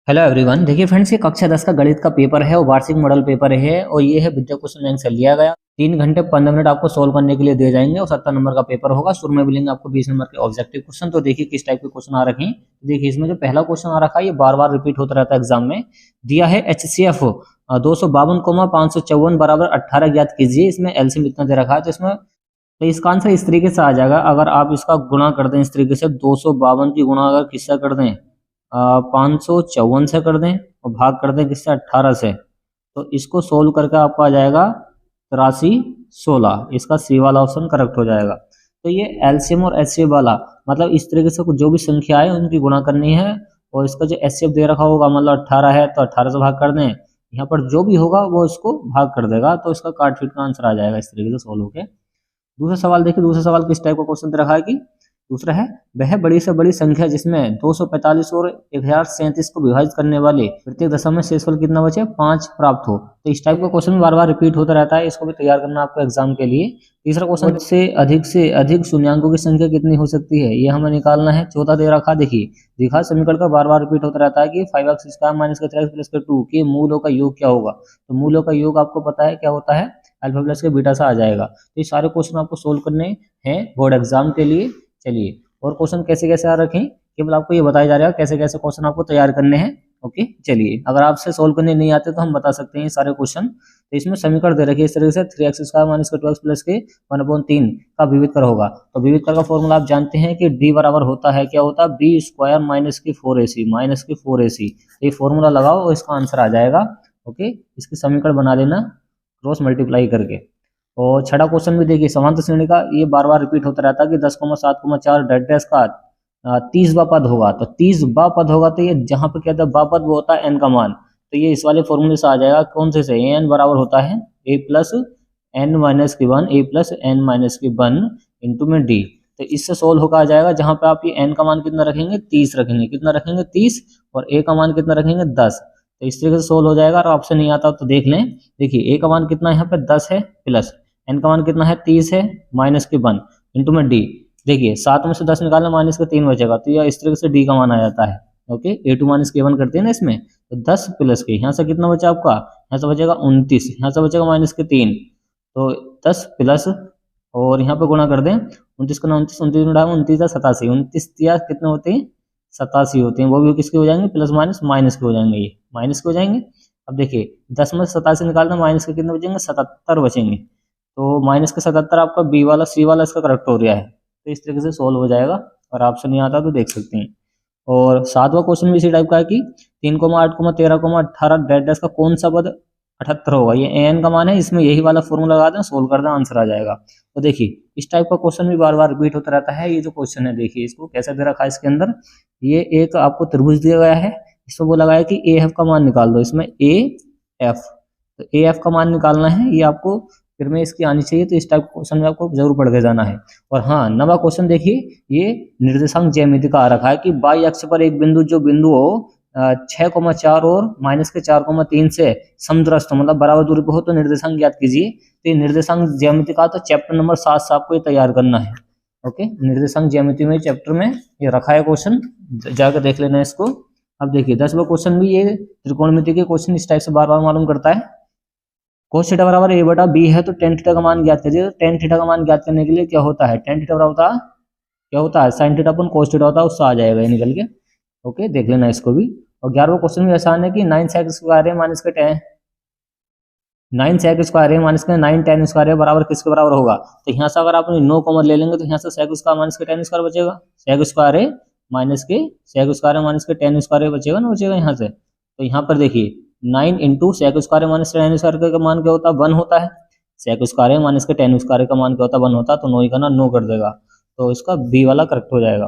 Hello everyone. देखिए friends, ये कक्षा 10 का गणित का पेपर है और वार्षिक मॉडल पेपर है और ये है विद्या क्वेश्चन बैंक से लिया गया। 3 घंटे 15 मिनट आपको सोल्व करने के लिए दिए जाएंगे और 70 नंबर का पेपर होगा। शुरू में मिलेंगे आपको 20 नंबर के ऑब्जेक्टिव क्वेश्चन। तो देखिए किस टाइप के क्वेश्चन आ रखे हैं। देखिए इसमें जो पहला क्वेश्चन आ रखा है ये बार बार रिपीट होता रहता है एग्जाम में। दिया है HCF 252,554 बराबर 18 ज्ञात कीजिए। इसमें एलसीएम इतना दे रखा है तो इसमें तो इसका आंसर इस तरीके से आ जाएगा। अगर आप इसका गुणा कर दें इस तरीके से 252 की गुणा अगर किससे कर दें 554 से कर दें और भाग कर दें किससे 18 से, तो इसको सोल्व करके आपको आ जाएगा 8316। इसका सी वाला ऑप्शन करेक्ट हो जाएगा। तो ये एलसीएम और एचसीएफ वाला मतलब इस तरीके से जो भी संख्या है उनकी गुणा करनी है और इसका जो एचसीएफ दे रखा होगा मतलब 18 है तो 18 से भाग कर दें। यहाँ पर जो भी होगा वो इसको भाग कर देगा तो इसका काट फीट का आंसर आ जाएगा इस तरीके से सोल्व होके। दूसरा सवाल देखिए, दूसरा सवाल किस टाइप का क्वेश्चन दे रखा है कि दूसरा है वह बड़ी से बड़ी संख्या जिसमें 245 और 1037 को विभाजित करने वाले प्रत्येक दशा में शेषफल कितना बचे 5 प्राप्त हो। तो इस टाइप का क्वेश्चन बार बार रिपीट होता रहता है, इसको भी तैयार करना आपको एग्जाम के लिए। तीसरा क्वेश्चन से अधिक शून्यांकों की संख्या कितनी हो सकती है, ये हमें निकालना है। चौथा दे रखा देखिए दिखा समीकरण का बार बार रिपीट होता रहता है कि 5x² माइनस 3x+2 के मूलों का योग क्या होगा। तो मूलों का योग आपको पता है क्या होता है, अल्फा प्लस के बीटा से आ जाएगा। तो ये सारे क्वेश्चन आपको सोल्व करने हैं बोर्ड एग्जाम के लिए। चलिए और क्वेश्चन कैसे कैसे आ रखे हैं केवल आपको ये बताया जा रहा है कैसे कैसे क्वेश्चन आपको तैयार करने हैं। ओके चलिए, अगर आपसे सोल्व करने नहीं आते तो हम बता सकते हैं ये सारे क्वेश्चन। तो इसमें समीकरण दे रखिए इस तरीके से 3x² माइनस 2x प्लस के 1/3 का विविध कर होगा। तो विविध कर का फॉर्मूला आप जानते हैं कि d बराबर होता है क्या होता है b² माइनस की 4ac। ये फॉर्मूला लगाओ और इसका आंसर आ जाएगा। ओके, इसकी समीकरण बना लेना क्रॉस मल्टीप्लाई करके। और छठा क्वेश्चन भी देखिए समांतर श्रेणी का, ये बार बार रिपीट होता रहता है कि 10,7,4 डेड डैश का 30वां पद होगा। तो 30वां पद होगा तो ये जहां पे कहता है पद वो होता है एन का मान। तो ये इस वाले फॉर्मूले से आ जाएगा। कौन से एन बराबर होता है a प्लस एन माइनस की 1 a प्लस एन माइनस की 1 इंटू में डी। तो इससे सोल्व होकर आ जाएगा जहां पे आप ये एन का मान कितना रखेंगे 30 रखेंगे, कितना रखेंगे 30 और a का मान कितना रखेंगे 10। तो इस तरीके से सोल्व हो जाएगा। और ऑप्शन नहीं आता तो देख लें। देखिए a का मान कितना यहाँ पे 10 है प्लस एन का मान कितना है 30 है माइनस के 1 इंटू में डी। देखिए 7 में से 10 निकालना माइनस का 3 बचेगा तो यह इस तरीके से डी का मान आ जाता है। ओके, a2 माइनस के 1 करते हैं ना इसमें, तो 10 प्लस के यहाँ से कितना बचा आपका, यहाँ से बचेगा 29, यहाँ से बचेगा माइनस के 3, तो 10 प्लस और यहाँ पे गुणा कर दें 29 का 29, 29 में डालें 29 87, 29 कितने होते हैं 87 होते हैं। वो भी किसके हो जाएंगे प्लस माइनस माइनस के हो जाएंगे, ये माइनस के हो जाएंगे। अब देखिए 10 में 87 निकालना माइनस के कितने बचेंगे 77 बचेंगे। तो माइनस के 77 आपका बी वाला सी वाला इसका करेक्ट हो गया है। तो इस तरीके से सोल्व हो जाएगा। और ऑप्शन नहीं आता तो देख सकते हैं। और सातवां क्वेश्चन भी इसी टाइप का है कि 3,8,13,18 डेड डैश का कौन सा पद 78 होगा। ये एन का मान है, इसमें यही वाला फॉर्मूला लगा दें सोल्व कर दें आंसर आ जाएगा। तो देखिए इस टाइप का क्वेश्चन भी बार बार रिपीट होता रहता है। ये जो क्वेश्चन है देखिए इसको कैसे दे रखा है इसके अंदर, ये एक आपको त्रिभुज दिया गया है, इसमें बोला गया है कि ए एफ का मान निकाल दो। इसमें ए एफ, तो ए एफ का मान निकालना है, ये आपको फिर में इसकी आनी चाहिए। तो इस टाइप के क्वेश्चन में आपको जरूर पढ़ के जाना है। और हाँ, नवा क्वेश्चन देखिए ये निर्देशांक ज्यामिति का आ रखा है कि बाई अक्ष पर एक बिंदु जो बिंदु हो 6,4 और माइनस के 4,3 से समदूरस्थ मतलब बराबर दूरी पर हो तो निर्देशांक ज्ञात कीजिए। तो ये निर्देशांक ज्यामिति का तो चैप्टर नंबर 7 से आपको ये तैयार करना है। ओके, निर्देशांक ज्यामिति में चैप्टर में ये रखा है क्वेश्चन, जाकर देख लेना इसको। अब देखिए 10वां क्वेश्चन भी ये त्रिकोणमिति के क्वेश्चन इस टाइप से बार बार मालूम करता है। cos थीटा बराबर a बटा b है तो tan थीटा का मान ज्ञात कीजिए। तो tan थीटा का मान ज्ञात करने के लिए क्या होता है, tan थीटा बराबर क्या होता है sin थीटा अपन cos थीटा होता है, उससे आ जाएगा ये निकल के। ओके, देख लेना इसको भी। और 11वां क्वेश्चन भी आसान है कि 9 है माइनस के 10 9 sec स्क्वायर है माइनस के 9 tan स्क्वायर है बराबर किसके बराबर होगा। तो यहाँ से अगर आप 9 कॉमन ले लेंगे तो यहाँ से sec स्क्वायर माइनस के 10 स्क्वायर बचेगा। sec स्क्वायर है माइनस के sec स्क्वायर है माइनस के 10 स्क्वायर बचेगा ना, बचेगा यहाँ से। तो यहाँ पर देखिए 9 into sec square minus 10 square का मान क्या होता है 1 होता है। सेक स्क्वायर माइनस के 10 स्क्वायर का मान क्या होता है 1 होता है। तो 9 का ना 9 कर देगा, तो इसका बी वाला करेक्ट हो जाएगा।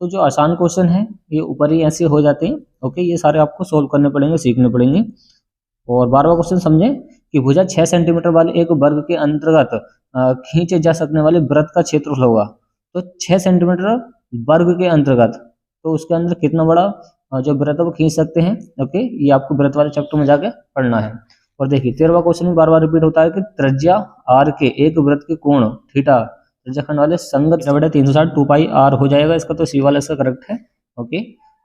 तो जो आसान क्वेश्चन है ये ऊपर ही ऐसे हो जाते हैं। ओके, ये सारे आपको सोल्व करने पड़ेंगे, सीखने पड़ेंगे। और 12वां क्वेश्चन समझे कि भुजा 6 सेंटीमीटर वाले एक वर्ग के अंतर्गत खींचे जा सकने वाले वृत्त का क्षेत्रफल होगा। तो 6 सेंटीमीटर वर्ग के अंतर्गत, तो उसके अंदर कितना बड़ा जो वृत्त है वो खींच सकते हैं। ओके, ये आपको वृत्त वाले चैप्टर में जाके पढ़ना है। और देखिए 13वां क्वेश्चन भी बार बार रिपीट होता है कि त्रिज्या आर के एक वृत्त के कोण थीटा त्रिज्याखंड वाले संगत बटे 360 2 पाई आर हो जाएगा। इसका तो सी वाला इसका करेक्ट है। ओके,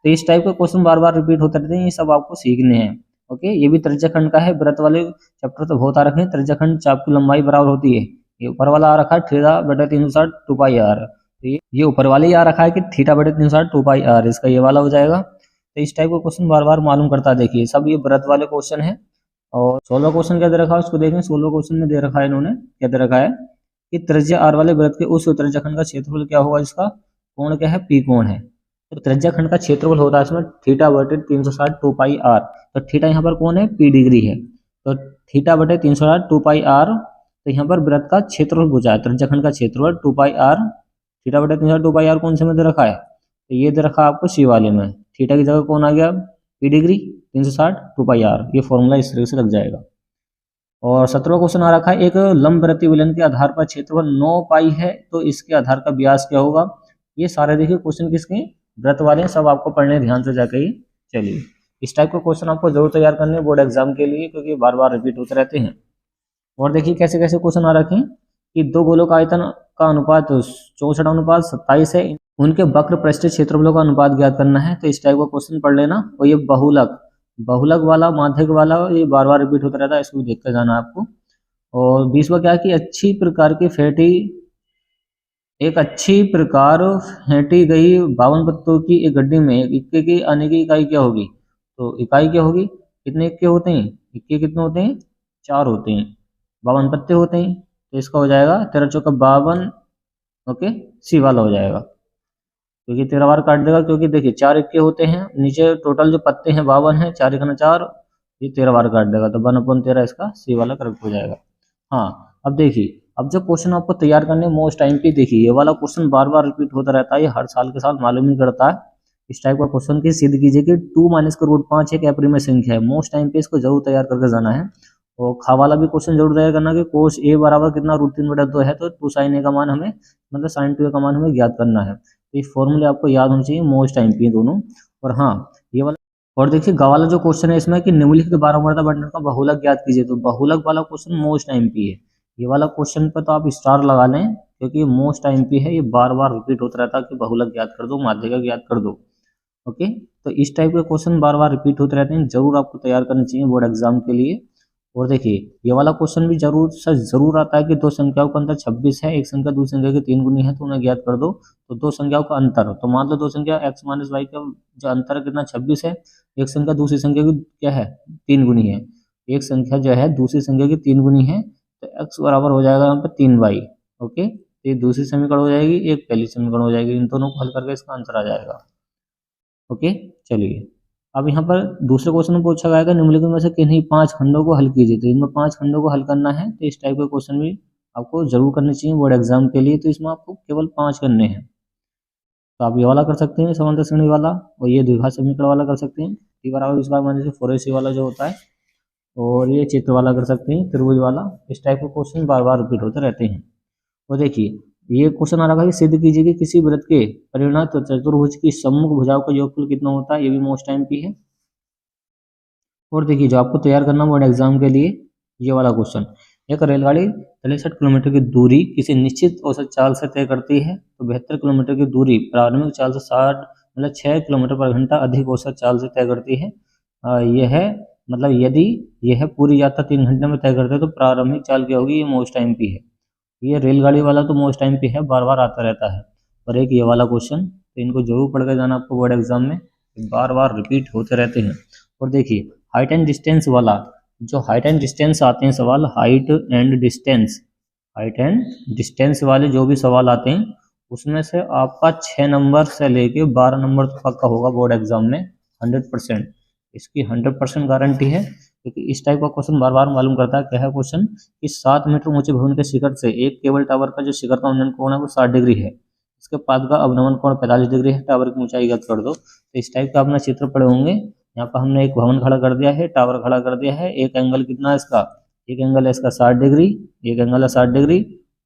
तो इस टाइप के क्वेश्चन बार बार रिपीट होते रहते हैं, ये सब आपको सीखने हैं। ओके, ये भी त्रिज्याखंड का है, वृत्त वाले चैप्टर तो बहुत आ रखे हैं। त्रिज्याखंड चाप की लंबाई बराबर होती है, ये ऊपर वाला आ रखा है थीटा बटे 360 2 पाई आर, तो ये ऊपर वाले ही आ रखा है कि थीटा बटे 360 2 पाई आर, इसका ये वाला हो जाएगा। तो इस टाइप का क्वेश्चन बार बार मालूम करता है। देखिए सब ये वृत्त वाले क्वेश्चन है। और 16वां क्वेश्चन क्या दे रखा है उसको देखें। 16वां क्वेश्चन में दे रखा है इन्होंने, क्या दे रखा है कि त्रिज्या आर वाले वृत्त के उस त्रिज्याखंड का क्षेत्रफल क्या होगा, जिसका कोण क्या है, पी कोण है। तो त्रिज्याखंड का क्षेत्रफल होता है इसमें थीटा बटे 360 2 पाई आर, तो थीटा यहाँ पर कौन है, पी डिग्री है, तो थीटा बटे 360 2 पाई आर, तो यहाँ पर वृत्त का क्षेत्रफल पूछा है, त्रिज्याखंड का क्षेत्रफल 2 पाई आर, थीटा बटे 360 2 पाई आर कौन से में दे रखा है, तो ये दे रखा है आपको सी वाले में। थीटा की जगह कौन आ गया, पी डिग्री, 360 2 पाई आर, ये फॉर्मूला इस तरीके से लग जाएगा। और 17वां क्वेश्चन आ रखा है, एक लंबवृत्तीय विलन के आधार पर क्षेत्रफल 9 पाई है, तो इसके आधार का व्यास क्या होगा। ये सारे देखिए क्वेश्चन किसके, वृत्त वाले हैं, सब आपको पढ़ने ध्यान से जाके ही। चलिए इस टाइप का क्वेश्चन आपको जरूर तैयार करने हैं बोर्ड एग्जाम के लिए, क्योंकि बार बार रिपीट होते रहते हैं। और देखिए कैसे कैसे क्वेश्चन आ रखे हैं कि दो गोलों का आयतन का अनुपात 64:27 है, उनके वक्र पृष्ठीय क्षेत्रफलों का अनुपात ज्ञात करना है। तो इस टाइप का क्वेश्चन पढ़ लेना। और ये बहुलक वाला, माध्यक वाला, ये बार बार रिपीट होता रहता है, इसको देख कर जाना आपको। और 20वां क्या है कि एक अच्छी प्रकार फेंटी गई 52 पत्तों की एक गड्डी में इक्के की आने की इकाई क्या होगी। तो इकाई क्या होगी, कितने इक्के होते हैं, इक्के कितने होते हैं, 4 होते हैं, 52 पत्ते होते हैं, तो इसका हो जाएगा 13 चौका 52। ओके, सी वाला हो जाएगा, क्योंकि 13 बार काट देगा, क्योंकि देखिए 4 इक्के होते हैं, नीचे टोटल जो पत्ते हैं 52 है, 4 1 4, ये 13 बार काट देगा, तो 1/13 इसका सी वाला करेक्ट हो जाएगा। हाँ अब देखिए, अब जो क्वेश्चन आपको तैयार करने मोस्ट टाइम पे, देखिए ये वाला क्वेश्चन बार बार रिपीट होता रहता है, ये हर साल के साल मालूम नहीं करता है। इस टाइप का क्वेश्चन की सिद्ध कीजिए कि 2 - का रूट 5 एक अप्रिमेय संख्या है, मोस्ट टाइम पे इसको जरूर तैयार करके जाना है। और खा वाला भी क्वेश्चन जरूर तैयार करना कि कोस ए बराबर कितना, √3/2 है, तो 2 sin a का मान हमें, मतलब sin 2a का मान हमें ज्ञात करना है। तो ये फॉर्मूले आपको याद होने चाहिए, मोस्ट टाइम पे दोनों। और हाँ ये वाला, और देखिए ग वाला जो क्वेश्चन है इसमें कि निम्नलिखित 12 बटा बंटन का बहुलक ज्ञात कीजिए, तो बहुलक वाला क्वेश्चन मोस्ट टाइम पे है। ये वाला क्वेश्चन पे तो आप स्टार लगा लें, क्योंकि मोस्ट टाइम पे है, ये बार बार रिपीट होता रहता है कि बहुलक ज्ञात कर दो, माध्यिका ज्ञात कर दो। ओके, तो इस टाइप के क्वेश्चन बार बार रिपीट होते रहते हैं, जरूर आपको तैयार करना चाहिए बोर्ड एग्जाम के लिए। और देखिए ये वाला क्वेश्चन भी जरूर आता है कि दो संख्याओं का अंतर 26 है, एक संख्या दूसरी संख्या के 3 गुनी है, तो उन्हें ज्ञात कर दो। तो दो संख्याओं का अंतर, तो मान लो दो संख्या x - y का जो अंतर है कितना, 26 है, एक संख्या दूसरी संख्या की क्या है, 3 गुनी है, एक संख्या जो है दूसरी संख्या की 3 गुनी है, तो x बराबर हो जाएगा यहाँ पर 3y। ओके, तो ये दूसरी समीकरण हो जाएगी, एक पहली समीकरण हो जाएगी, इन दोनों को हल करके इसका आंसर आ जाएगा। ओके, चलिए अब यहाँ पर दूसरे क्वेश्चन में पूछा गया निम्नलिखित में से किन्हीं 5 खंडों को हल कीजिए, तो इनमें 5 खंडों को हल करना है। तो इस टाइप के क्वेश्चन भी आपको जरूर करने चाहिए बोर्ड एग्जाम के लिए, तो इसमें आपको केवल 5 करने हैं। तो आप ये वाला कर सकते हैं समांतर श्रेणी वाला, और ये द्विघात समीकरण वाला कर सकते हैं, टी बराबर इस बार मान लीजिए 4ac वाला जो होता है, और ये चित्र वाला कर सकते हैं, त्रिभुज वाला। इस टाइप के क्वेश्चन बार बार रिपीट होते रहते हैं। और देखिए ये क्वेश्चन आ रहा है कि सिद्ध कीजिए कि किसी वृत्त के परिणाम चतुर्भुज की सम्मुख भुजाओं का योगफल कितना होता है, ये भी मोस्ट टाइम पे है। और देखिए जो आपको तैयार करना बोर्ड एग्जाम के लिए, ये वाला क्वेश्चन, एक रेलगाड़ी 63 किलोमीटर की दूरी किसी निश्चित औसत चाल से तय करती है, तो 72 किलोमीटर की दूरी प्रारंभिक चाल से 60 मतलब 6 किलोमीटर पर घंटा अधिक औसत चाल से तय करती है। यह मतलब यदि यह पूरी यात्रा 3 घंटे में तय करते हैं, तो प्रारंभिक चाल क्या होगी, ये मोस्ट टाइम पे है। ये रेलगाड़ी वाला तो मोस्ट टाइम पे है, बार बार आता रहता है। और एक ये वाला क्वेश्चन, तो इनको जरूर पढ़ के जाना आपको बोर्ड एग्जाम में, बार बार रिपीट होते रहते हैं। और देखिए हाइट एंड डिस्टेंस वाला, जो हाइट एंड डिस्टेंस आते हैं सवाल, हाइट एंड डिस्टेंस वाले जो भी सवाल आते हैं, उसमें से आपका 6 नंबर से लेके 12 नंबर तक पक्का होगा बोर्ड एग्जाम में 100%। इसकी 100% गारंटी है, क्योंकि इस टाइप का क्वेश्चन बार बार मालूम करता है। क्या है क्वेश्चन कि 7 मीटर ऊंचे भवन के शिखर से एक केबल टावर का जो शिखर का उन्नयन कोण है वो 60 डिग्री है, इसके पाद का अवनमन कोण 45 डिग्री है, टावर की ऊंचाई ज्ञात कर दो। तो इस टाइप का अपना चित्र पड़े होंगे। यहाँ पर हमने एक भवन खड़ा कर दिया है, टावर खड़ा कर दिया है, एक एंगल कितना है इसका, एक एंगल है इसका 60 डिग्री, एक एंगल है 60 डिग्री,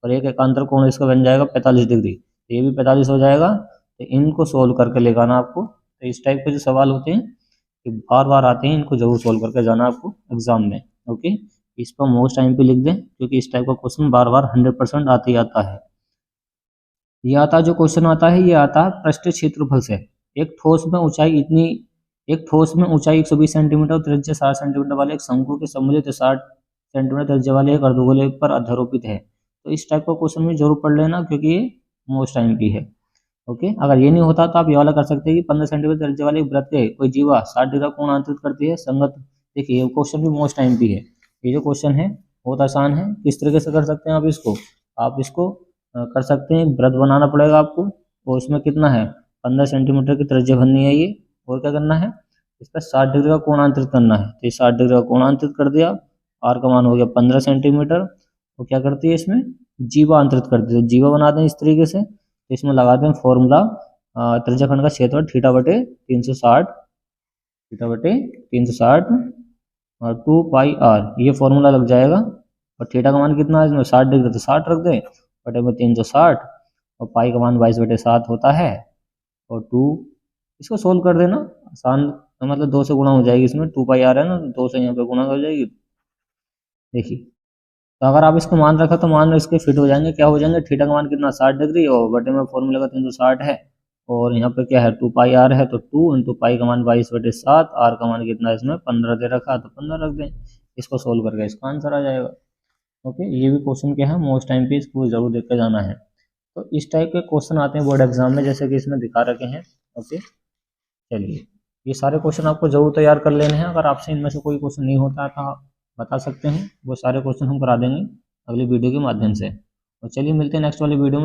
और एक एकांतर कोण इसका बन जाएगा 45 डिग्री, तो ये भी 45 हो जाएगा। तो इनको सोल्व करके लेगाना आपको। तो इस टाइप के जो सवाल होते हैं कि बार बार आते हैं, इनको जरूर सोल्व करके जाना आपको एग्जाम में। ओके, इस पर मोस्ट टाइम पे लिख दें, क्योंकि इस टाइप का क्वेश्चन बार बार 100% आते ही आता है। ये आता जो क्वेश्चन आता है, ये आता है पृष्ठीय क्षेत्रफल से। एक ठोस में ऊंचाई 120 सेंटीमीटर और त्रिज्या 60 सेंटीमीटर वाले एक शंकु के सम्मिलित 60 सेंटीमीटर त्रिज्या वाले एक अर्धगोले पर अध्यारोपित है। तो इस टाइप का क्वेश्चन में जरूर पढ़ लेना, क्योंकि ये मोस्ट टाइम की है। ओके, अगर ये नहीं होता तो आप ये वाला कर सकते हैं कि 15 सेंटीमीटर त्रिज्या वाले एक वृत्त पे कोई जीवा 60 डिग्री का कोण आंतरित करती है संगत। देखिए ये क्वेश्चन भी मोस्ट टाइम की है। ये जो क्वेश्चन है बहुत आसान है। किस तरीके से कर सकते हैं आप इसको कर सकते हैं, व्रत बनाना पड़ेगा आपको, और उसमें कितना है 15 सेंटीमीटर की त्रिज्या भरनी है ये, और क्या करना है इस पर 60 डिग्री का कोण आंतरित करना है। तो ये 60 डिग्री का कोण आंतरित कर दिया, आर का मान हो गया 15 सेंटीमीटर। तो क्या करती है इसमें जीवा आंतरित करती है, तो जीवा बना दें इस तरीके से। तो इसमें लगा दें फॉर्मूला, त्रिज्या खंड का क्षेत्रफल थीटा बटे 360 और 2 पाई आर, ये फॉर्मूला लग जाएगा। और थीटा का मान कितना है इसमें 60 डिग्री, तो 60 रख दें बटे में 360, और पाई का मान 22/7 होता है। और 2 इसको सोल्व कर देना आसान, मतलब 2 से गुणा हो जाएगी, इसमें 2 पाई आर है ना, तो 2 से यहाँ पे गुणा हो जाएगी। देखिए तो अगर आप इसको मान रखा तो मान इसके फिट हो जाएंगे, क्या हो जाएंगे, थीटा का मान कितना 60 डिग्री और बटे में फॉर्मूला का 360 है, और यहाँ पे क्या है 2 पाई आर है, तो 2 इंटू पाई का मान 22/7, आर का मान कितना है इसमें 15 दे रखा, तो 15 रख दें। इसको सोल्व करके इसका आंसर आ जाएगा। ओके, ये भी क्वेश्चन क्या है मोस्ट टाइम पे, इसको जरूर देख के जाना है। तो इस टाइप के क्वेश्चन आते हैं बोर्ड एग्जाम में, जैसे कि इसमें दिखा रखे हैं। ओके, चलिए ये सारे क्वेश्चन आपको जरूर तैयार कर लेने हैं। अगर आपसे इनमें से कोई क्वेश्चन नहीं होता है तो आप बता सकते हैं, वो सारे क्वेश्चन हम करा देंगे अगली वीडियो के माध्यम से। और चलिए मिलते हैं नेक्स्ट वाली वीडियो में।